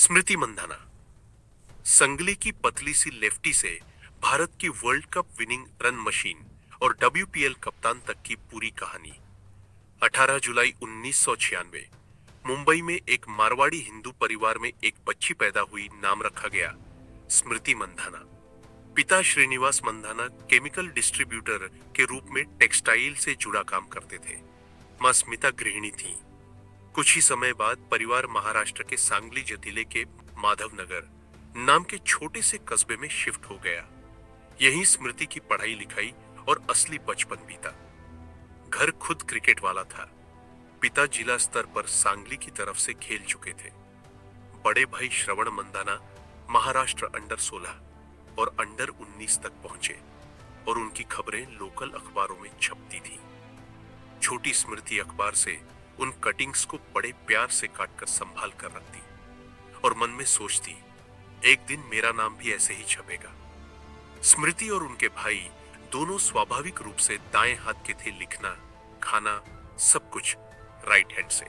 स्मृति मंधाना संगली की पतली सी लेफ्टी से भारत की world cup winning run machine और WPL कप्तान तक की पूरी कहानी। 18 जुलाई 1996 मुंबई में एक मारवाड़ी हिंदू परिवार में एक बच्ची पैदा हुई। नाम रखा गया स्मृति मंधाना। पिता श्रीनिवास मंधाना केमिकल डिस्ट्रीब्यूटर के रूप में टेक्सटाइल से जुड़ा काम करते थे। मां स्मिता गृहिणी थी। कुछ ही समय बाद परिवार महाराष्ट्र के सांगली जिले के माधवनगर नाम के छोटे से कस्बे में शिफ्ट हो गया। यहीं स्मृति की पढ़ाई लिखाई और असली बचपन बीता। घर खुद क्रिकेट वाला था। पिता जिला स्तर पर सांगली की तरफ से खेल चुके थे। बड़े भाई श्रवण मंधाना महाराष्ट्र अंडर 16 और अंडर 19 तक पहुंचे और उनकी खबरें लोकल अखबारों में छपती थी। छोटी स्मृति अखबार से उन कटिंग्स को बड़े प्यार से काटकर संभाल कर रखती और मन में सोचती, एक दिन मेरा नाम भी ऐसे ही छपेगा। स्मृति और उनके भाई दोनों स्वाभाविक रूप से दाएं हाथ के थे। लिखना, खाना, सब कुछ राइट हैंड से।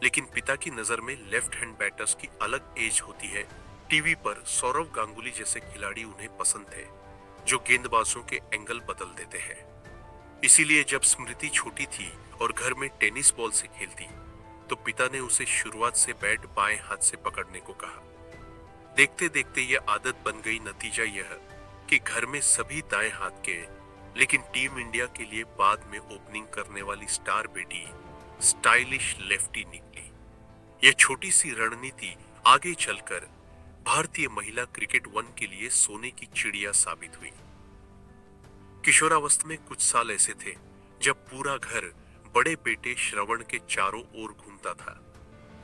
लेकिन पिता की नजर में लेफ्ट हैंड बैटर्स की अलग एज होती है। टीवी पर सौरव गांगुली जैसे खिलाड़ी उन्हें पसंद थे, जो गेंदबाजों के एंगल बदल देते हैं। इसीलिए जब स्मृति छोटी थी और घर में टेनिस बॉल से खेलती, तो पिता ने उसे शुरुआत से बैट बाएं हाथ से पकड़ने को कहा। देखते देखते यह आदत बन गई। नतीजा यह कि घर में सभी दाएं हाथ के, लेकिन टीम इंडिया के लिए बाद में ओपनिंग करने वाली स्टार बेटी स्टाइलिश लेफ्टी निकली। यह छोटी सी रणनीति आगे चलकर भारतीय महिला क्रिकेट वन के लिए सोने की चिड़िया साबित हुई। किशोरावस्था में कुछ साल ऐसे थे जब पूरा घर बड़े बेटे श्रवण के चारों ओर घूमता था।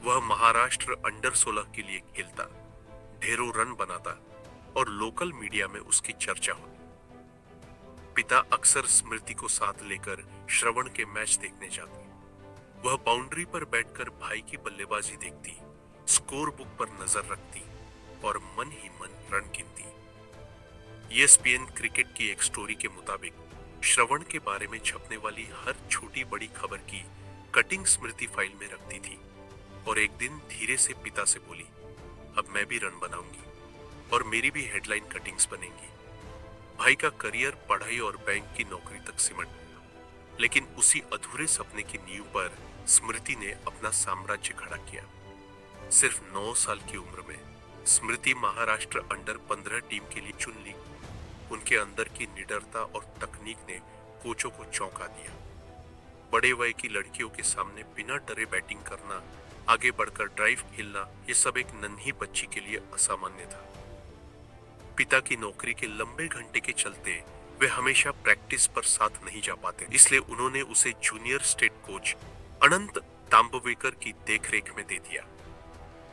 वह महाराष्ट्र अंडर 16 के लिए खेलता, ढेरों रन बनाता और लोकल मीडिया में उसकी चर्चा होती। पिता अक्सर स्मृति को साथ लेकर श्रवण के मैच देखने जाते। वह बाउंड्री पर बैठकर भाई की बल्लेबाजी देखती, स्कोर बुक पर नजर रखती और मन ही मन रन गिनती। ESPN क्रिकेट की एक स्टोरी के मुताबिक श्रवण के बारे में छपने वाली हर छोटी बड़ी खबर की कटिंग स्मृति फाइल में रखती थी और एक दिन धीरे से पिता से बोली, अब मैं भी रन बनाऊंगी और मेरी भी हेडलाइन कटिंग्स बनेंगी। भाई का करियर पढ़ाई और बैंक की नौकरी तक सिमट गया, लेकिन उसी अधूरे सपने की नींव पर स्मृति ने अपना साम्राज्य खड़ा किया। सिर्फ 9 साल की उम्र में स्मृति महाराष्ट्र अंडर 15 टीम के लिए चुन ली। उनके अंदर की निडरता और तकनीक ने कोचों को चौंका दिया। बड़े वय की लड़कियों के सामने बिना डरे बैटिंग करना, आगे बढ़कर ड्राइव खेलना, ये सब एक नन्ही बच्ची के लिए असामान्य था। पिता की नौकरी के लंबे घंटे के चलते वे हमेशा प्रैक्टिस पर साथ नहीं जा पाते, इसलिए उन्होंने उसे जूनियर स्टेट कोच अनंत तांबवेकर की देखरेख में दे दिया।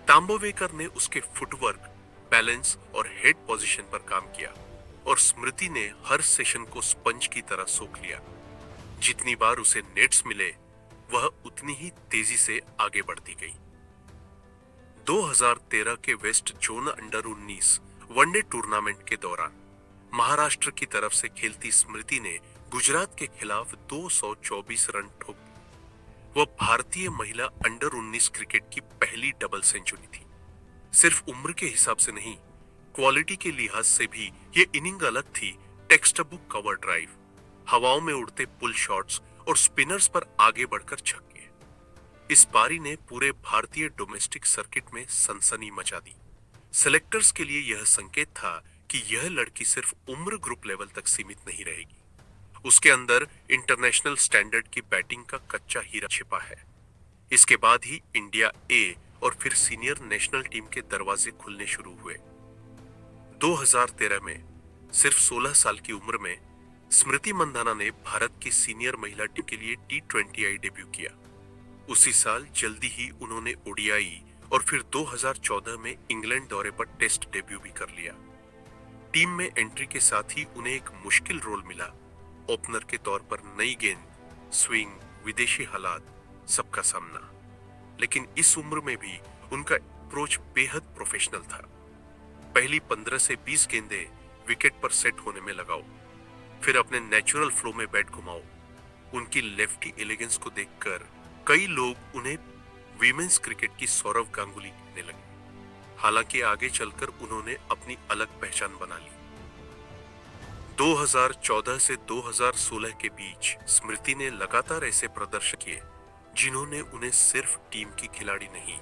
तांबवेकर ने उसके फुटवर्क, बैलेंस और हेड पोजीशन पर काम किया और स्मृति ने हर सेशन को स्पंज की तरह सोख लिया। जितनी बार उसे नेट्स मिले, वह उतनी ही तेजी से आगे बढ़ती गई। 2013 के west zone under 19 one day tournament के दौरान महाराष्ट्र की तरफ से खेलती स्मृति ने गुजरात के खिलाफ 224 रन ठोक दी। वह भारतीय महिला अंडर 19 क्रिकेट की पहली डबल सेंचुरी थी। सिर्फ उम्र के हिसाब से नहीं, क्वालिटी के लिहाज से भी ये इनिंग अलग थी। टेक्स्ट बुक कवर ड्राइव, हवाओं में उड़ते पुल शॉट्स और स्पिनर्स पर आगे बढ़कर छक्के। इस पारी ने पूरे भारतीय डोमेस्टिक सर्किट में सनसनी मचा दी। सेलेक्टर्स के लिए यह संकेत था कि यह लड़की सिर्फ उम्र ग्रुप लेवल तक सीमित नहीं रहेगी, उसके अंदर इंटरनेशनल स्टैंडर्ड की बैटिंग का कच्चा हीरा छिपा है। इसके बाद ही इंडिया ए और फिर सीनियर नेशनल टीम के दरवाजे खुलने शुरू हुए। 2013 में सिर्फ 16 साल की उम्र में स्मृति मंधाना ने भारत की सीनियर महिला टीम के लिए T20I डेब्यू किया। उसी साल जल्दी ही उन्होंने ODI और फिर 2014 में इंग्लैंड दौरे पर टेस्ट डेब्यू भी कर लिया। टीम में एंट्री के साथ ही उन्हें एक मुश्किल रोल मिला, ओपनर के तौर पर नई गेंद, स्विंग, विदेशी हालात, सबका सामना। लेकिन इस उम्र में भी उनका अप्रोच बेहद प्रोफेशनल था। पहली 15 से 20 गेंदें विकेट पर सेट होने में लगाओ, फिर अपने नेचुरल फ्लो में बैट घुमाओ। उनकी लेफ्टी एलिगेंस को देखकर कई लोग उन्हें वीमेंस क्रिकेट की सौरव गांगुली कहने लगे। हालांकि आगे चलकर उन्होंने अपनी अलग पहचान बना ली। 2014 से 2016 के बीच स्मृति ने लगातार ऐसे प्रदर्शन किए जिन्होंने उन्हें सिर्फ टीम की खिलाड़ी नहीं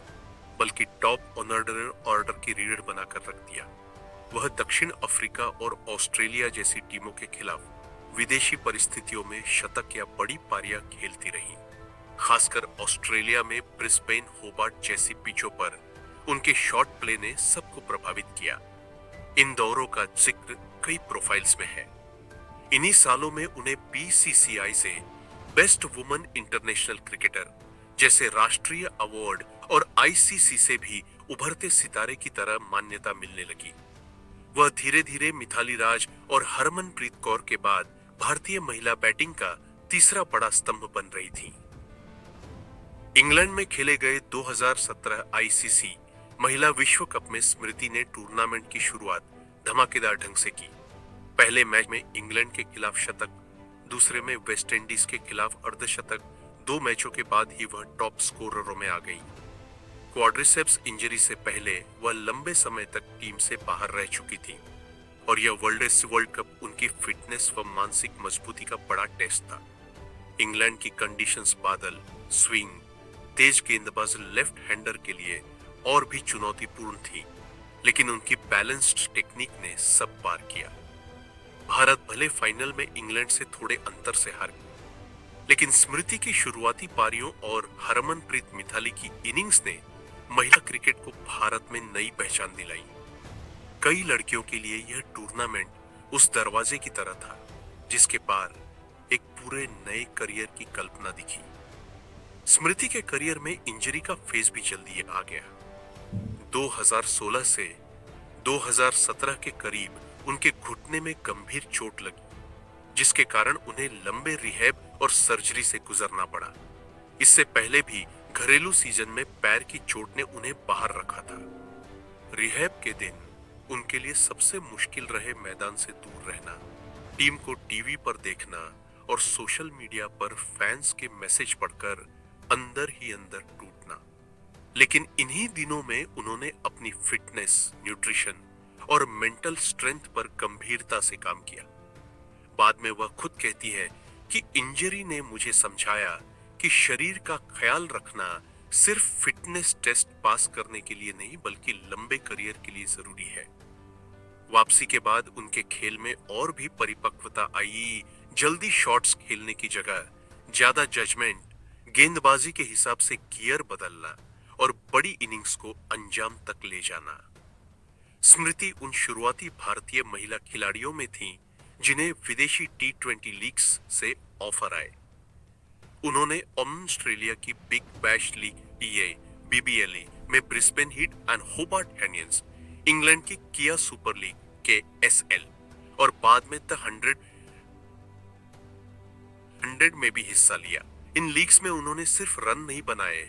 बल्कि टॉप ऑर्डर की रीडर बनाकर रख दिया। वह दक्षिण अफ्रीका और ऑस्ट्रेलिया जैसी टीमों के खिलाफ विदेशी परिस्थितियों में शतक या बड़ी पारियां खेलती रही। खासकर ऑस्ट्रेलिया में ब्रिस्बेन, होबार्ट जैसी पिचों पर उनके शॉट प्ले ने सबको प्रभावित किया। इन दौरों का जिक्र कई प्रोफाइल्स में है। इन्हीं सालों में उन्हें बीसीसीआई से बेस्ट वुमन इंटरनेशनल क्रिकेटर जैसे राष्ट्रीय अवार्ड और आईसीसी से भी उभरते सितारे की तरह मान्यता मिलने लगी। वह धीरे धीरे मिथाली राज और हरमनप्रीत कौर के बाद भारतीय महिला बैटिंग का तीसरा बड़ा स्तंभ बन रही थी। इंग्लैंड में खेले गए 2017 आईसीसी महिला विश्व कप में स्मृति ने टूर्नामेंट की शुरुआत धमाकेदार ढंग से की। पहले मैच में इंग्लैंड के खिलाफ शतक, दूसरे में वेस्टइंडीज के खिलाफ अर्धशतक। 2 मैचों के बाद ही वह टॉप स्कोररों में आ गई। क्वाड्रिसेप्स इंजरी से पहले वह लंबे समय तक टीम से बाहर रह चुकी थी और यह वर्ल्ड कप उनकी फिटनेस व मानसिक मजबूती का बड़ा टेस्ट था। इंग्लैंड की कंडीशंस बादल, स्विंग, तेज गेंदबाज लेफ्ट हैंडर के लिए और भी चुनौतीपूर्ण थी, लेकिन उनकी बैलेंस्ड टेक्निक ने सब पार किया। भारत भले फाइनल में इंग्लैंड से थोड़े अंतर से हार गई, लेकिन स्मृति की शुरुआती पारियों और हरमनप्रीत मिथाली की इनिंग्स ने महिला क्रिकेट को भारत में नई पहचान दिलाई। कई लड़कियों के लिए यह टूर्नामेंट उस दरवाजे की तरह था जिसके पार एक पूरे नए करियर की कल्पना दिखी। स्मृति के करियर में इंजरी का फेज भी जल्दी आ गया। 2016 से 2017 के करीब उनके घुटने में गंभीर चोट लगी, जिसके कारण उन्हें लंबे रिहैब और सर्जरी से गुजरना पड़ा। इससे पहले भी घरेलू सीजन में पैर की चोट ने उन्हें बाहर रखा था। रिहैब के दिन उनके लिए सबसे मुश्किल रहे मैदान से दूर रहना, टीम को टीवी पर देखना और सोशल मीडिया पर फैंस के मैसेज पढ़कर अंदर ही अंदर टूटना। लेकिन इन्हीं दिनों में उन्होंने अपनी फिटनेस, न्यूट्रिशन और मेंटल स्ट्रेंथ पर गंभीरता से काम किया। बाद में वह खुद कहती है कि इंजरी ने मुझे समझाया कि शरीर का ख्याल रखना सिर्फ फिटनेस टेस्ट पास करने के लिए नहीं बल्कि लंबे करियर के लिए जरूरी है। वापसी के बाद उनके खेल में और भी परिपक्वता आई। जल्दी शॉट्स खेलने की जगह ज्यादा जजमेंट, गेंदबाजी के हिसाब से गियर बदलना और बड़ी इनिंग्स को अंजाम तक ले जाना। स्मृति उन शुरुआती भारतीय महिला खिलाड़ियों में थीं जिन्हें विदेशी T20 लीग्स से ऑफर आए। उन्होंने ऑस्ट्रेलिया की बिग बैश लीग BBLE में Brisbane heat and Hobart canyons, England की किया सुपर लीग KSL और बाद में द 100 में भी हिस्सा लिया। इन लीग्स में उन्होंने सिर्फ रन नहीं बनाए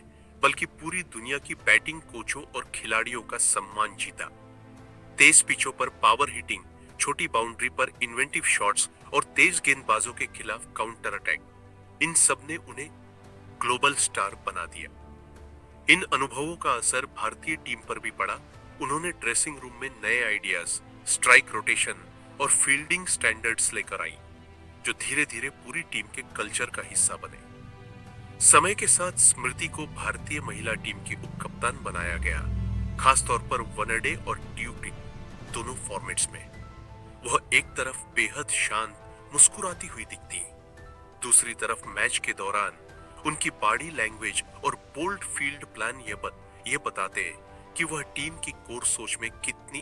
बल्कि पूरी दुनिया की बैटिंग कोचों और खिलाड़ियों का सम्मान जीता। तेज पिचों पर पावर हिटिंग, छोटी बाउंड्री पर इन्वेंटिव शॉट्स और तेज गेंदबाजों के खिलाफ काउंटर अटैक, इन सब ने उन्हें ग्लोबल स्टार बना दिया। इन अनुभवों का असर भारतीय टीम पर भी पड़ा। उन्होंने ड्रेसिंग रूम में नए आइडियाज, स्ट्राइक रोटेशन और फील्डिंग स्टैंडर्ड्स लेकर आई, जो धीरे धीरे पूरी टीम के कल्चर का हिस्सा बने। समय के साथ स्मृति को भारतीय महिला टीम की उपकप्तान बनाया गया, खासतौर पर वनडे और T20 दोनों फॉर्मेट्स में। वह एक तरफ बेहद शांत, मुस्कुराती हुई दिखती, दूसरी तरफ मैच के दौरान उनकी बॉडी लैंग्वेज और बोल्ड फील्ड प्लान ये बताते कि वह टीम की कोर सोच में कितनी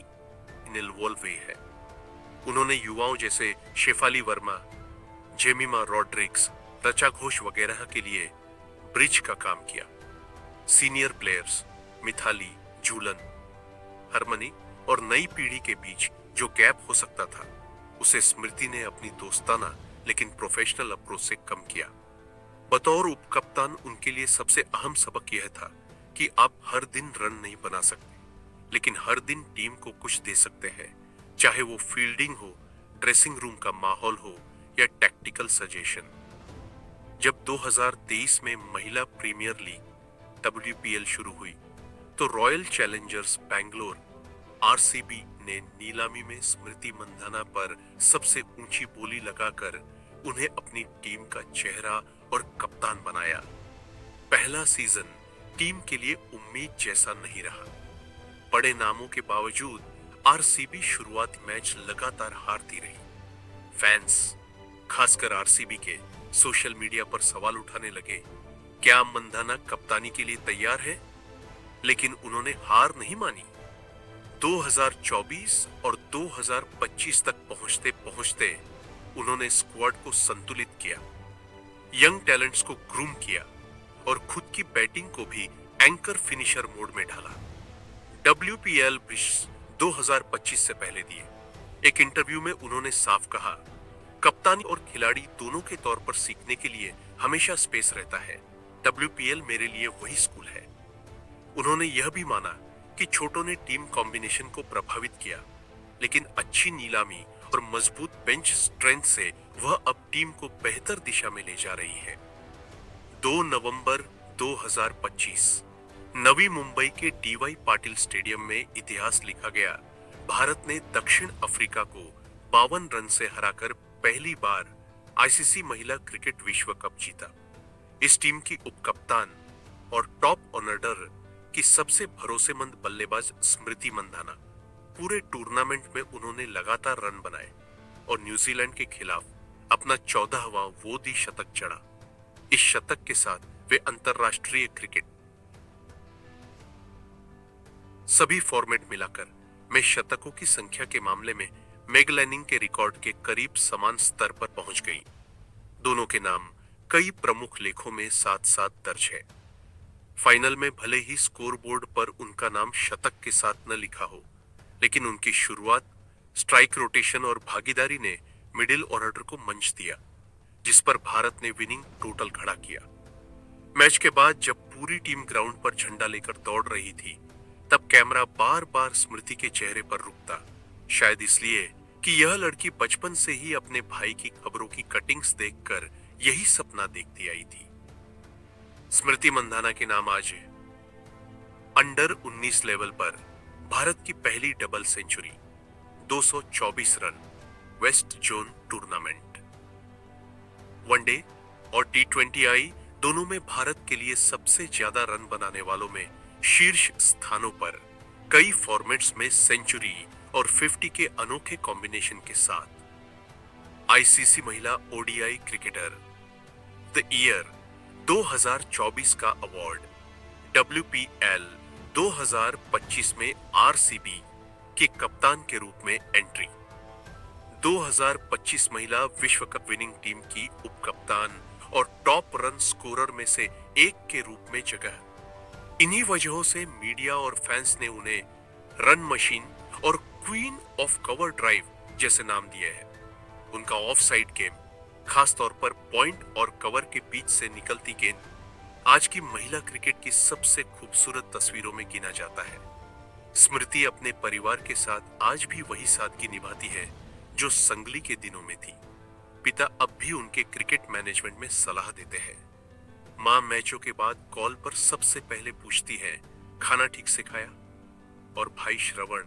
इन्वॉल्व हुई है। उन्होंने युवाओं जैसे शेफाली वर्मा, जेमिमा रॉड्रिग्स, रचा घोष वगैरह के लिए ब्रिज का काम किया। सीनियर प्लेयर्स मिथाली, झूलन, हरमनी और नई पीढ़ी के बीच जो गैप हो सकता था, उसे स्मृति ने अपनी दोस्ताना लेकिन प्रोफेशनल अप्रोच से कम किया। बतौर उपकप्तान उनके लिए सबसे अहम सबक यह था कि आप हर दिन रन नहीं बना सकते, लेकिन हर दिन टीम को कुछ दे सकते हैं, चाहे वो फील्डिंग हो, ड्रेसिंग रूम का माहौल हो या टैक्टिकल सजेशन। जब 2023 में महिला प्रीमियर लीग WPL शुरू हुई तो रॉयल चैलेंजर्स बैंगलोर आरसीबी ने नीलामी में स्मृति मंधाना पर सबसे ऊंची बोली लगाकर उन्हें अपनी टीम का चेहरा और कप्तान बनाया। पहला सीजन टीम के लिए उम्मीद जैसा नहीं रहा। बड़े नामों के बावजूद आरसीबी शुरुआती मैच लगातार हारती रही। फैंस, खासकर आरसीबी के, सोशल मीडिया पर सवाल उठाने लगे, क्या मंधाना कप्तानी के लिए तैयार है? लेकिन उन्होंने हार नहीं मानी। 2024 और 2025 तक पहुंचते पहुंचते उन्होंने स्क्वाड को संतुलित किया, यंग टैलेंट्स को ग्रूम किया और खुद की बैटिंग को भी एंकर फिनिशर मोड में ढाला। WPL ब्रिज 2025 से पहले दिए एक इंटरव्यू में उन्होंने साफ कहा, कप्तानी और खिलाड़ी दोनों के तौर पर सीखने के लिए हमेशा स्पेस रहता है। WPL मेरे लिए वही स्कूल है। उन्होंने यह भी माना कि छोटों ने टीम कॉम्बिनेशन को प्रभावित किया, लेकिन अच्छी नीलामी और मजबूत बेंच स्ट्रेंथ से वह अब टीम को बेहतर दिशा में ले जा रही है। 2 नवंबर 2025 नवी मुंबई के DY पाटिल स्टेडियम में इतिहास लिखा गया। भारत ने दक्षिण अफ्रीका को 52 रन से हराकर पहली बार ICC महिला क्रिकेट विश्व कप जीता। इस टीम की उपकप्तान और टॉप ऑर्डर की सबसे भरोसेमंद बल्लेबाज स्मृति मंधाना। पूरे टूर्नामेंट में उन्होंने लगातार रन बनाए और न्यूजीलैंड के खिलाफ अपना 14वां वोदी शतक जड़ा। इस शतक के साथ वे अंतरराष्ट्रीय क्रिकेट सभी फॉर्मेट मिलाकर में शतकों की संख्या के मामले में मेग लैनिंग के रिकॉर्ड के करीब समान स्तर पर पहुंच गई। दोनों के नाम कई प्रमुख लेखों में साथ साथ दर्ज है। फाइनल में भले ही स्कोरबोर्ड पर उनका नाम शतक के साथ न लिखा हो, लेकिन उनकी शुरुआत, स्ट्राइक रोटेशन और भागीदारी ने मिडिल ऑर्डर को मंच दिया, जिस पर भारत ने विनिंग टोटल खड़ा किया। मैच के बाद जब पूरी टीम ग्राउंड पर झंडा लेकर दौड़ रही थी, तब कैमरा बार बार स्मृति के चेहरे पर रुकता, शायद इसलिए कि यह लड़की बचपन से ही अपने भाई की खबरों की कटिंग्स देखकर यही सपना देखती आई थी। स्मृति मंधाना के नाम आज अंडर 19 लेवल पर भारत की पहली double century, 224 run, west zone tournament. One day और T20I दोनों में भारत के लिए सबसे ज्यादा रन बनाने वालों में शीर्ष स्थानों पर, कई फॉर्मेट्स में सेंचुरी और 50 के अनोखे कॉम्बिनेशन के साथ। ICC महिला ODI क्रिकेटर द ईयर 2024 का अवार्ड, WPL 2025 में RCB के कप्तान के रूप में एंट्री, 2025 महिला विश्व कप विनिंग टीम की उपकप्तान और टॉप रन स्कोरर में से एक के रूप में जगह। इन्हीं वजहों से मीडिया और फैंस ने उन्हें रन मशीन और क्वीन ऑफ कवर ड्राइव जैसे नाम दिए हैं। उनका ऑफ साइड गेम, खास तौर पर पॉइंट और कवर के बीच से निकलती गेंद, आज की महिला क्रिकेट की सबसे खूबसूरत तस्वीरों में गिना जाता है। स्मृति अपने परिवार के साथ आज भी वही सादगी निभाती है जो संगली के दिनों में थी। पिता अब भी उनके क्रिकेट मैनेजमेंट में सलाह देते हैं। मां मैचों के बाद कॉल पर सबसे पहले पूछती है, खाना ठीक से खाया? और भाई श्रवण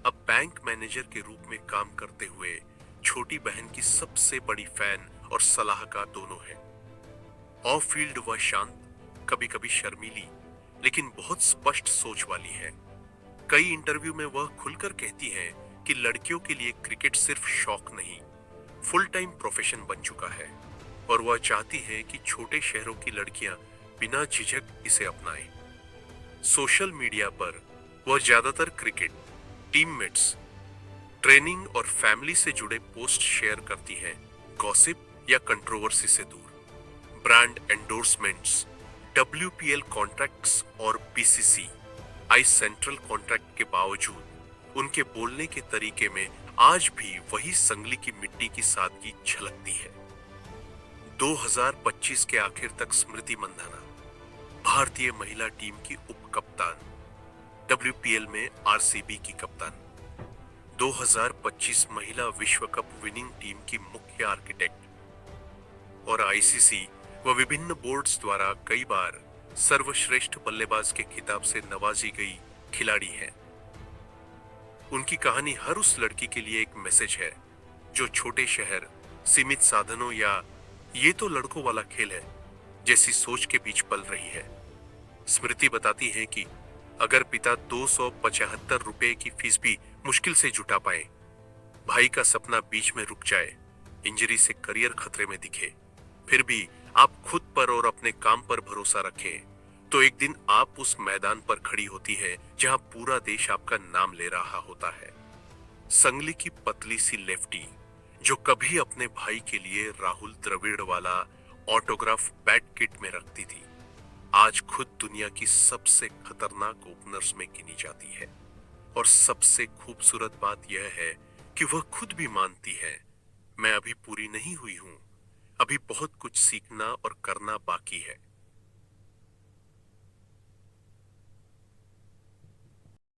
अब बैंक मैनेजर के रूप में काम करते हुए छोटी बहन की सबसे बड़ी फैन और सलाहकार दोनों हैं। ऑफ फील्ड वह शांत, कभी कभी शर्मीली, लेकिन बहुत स्पष्ट सोच वाली है। कई इंटरव्यू में वह खुलकर कहती है कि लड़कियों के लिए क्रिकेट सिर्फ शौक नहीं, फुल टाइम प्रोफेशन बन चुका है और वह चाहती है कि छोटे शहरों की लड़कियां बिना झिझक इसे अपनाएं। सोशल मीडिया पर वह ज्यादातर क्रिकेट, टीममेट्स, ट्रेनिंग और फैमिली से जुड़े पोस्ट शेयर करती है, गॉसिप या कंट्रोवर्सी से दूर। ब्रांड एंडोर्समेंट्स, WPL कॉन्ट्रैक्ट्स और BCCI सेंट्रल कॉन्ट्रैक्ट के बावजूद उनके बोलने के तरीके में आज भी वही संगली की मिट्टी की सादगी झलकती है। 2025 के आखिर तक स्मृति मंधाना भारतीय महिला टीम की उप कप्तान, WPL में RCB की कप्तान, 2025 महिला विश्व कप विनिंग टीम की मुख्य आर्किटेक्ट और ICC व विभिन्न बोर्ड्स द्वारा कई बार सर्वश्रेष्ठ बल्लेबाज के खिताब से नवाजी गई खिलाड़ी हैं। उनकी कहानी हर उस लड़की के लिए एक मैसेज है जो छोटे शहर, सीमित साधनों या ये तो लड़कों वाला खेल है जैसी सोच के बीच पल रही है। स्मृति बताती है कि अगर पिता 275 रुपए की फीस भी मुश्किल से जुटा पाए, भाई का सपना बीच में रुक जाए, इंजरी से करियर खतरे में दिखे, फिर भी आप खुद पर और अपने काम पर भरोसा रखें, तो एक दिन आप उस मैदान पर खड़ी होती है जहां पूरा देश आपका नाम ले रहा होता है। संगली की पतली सी लेफ्टी जो कभी अपने भाई के लिए राहुल द्रविड़ वाला ऑटोग्राफ बैट किट में रखती थी, आज खुद दुनिया की सबसे खतरनाक ओपनर्स में गिनी जाती है। और सबसे खूबसूरत बात यह है कि वह खुद भी मानती है, मैं अभी पूरी नहीं हुई हूं, अभी बहुत कुछ सीखना और करना बाकी है।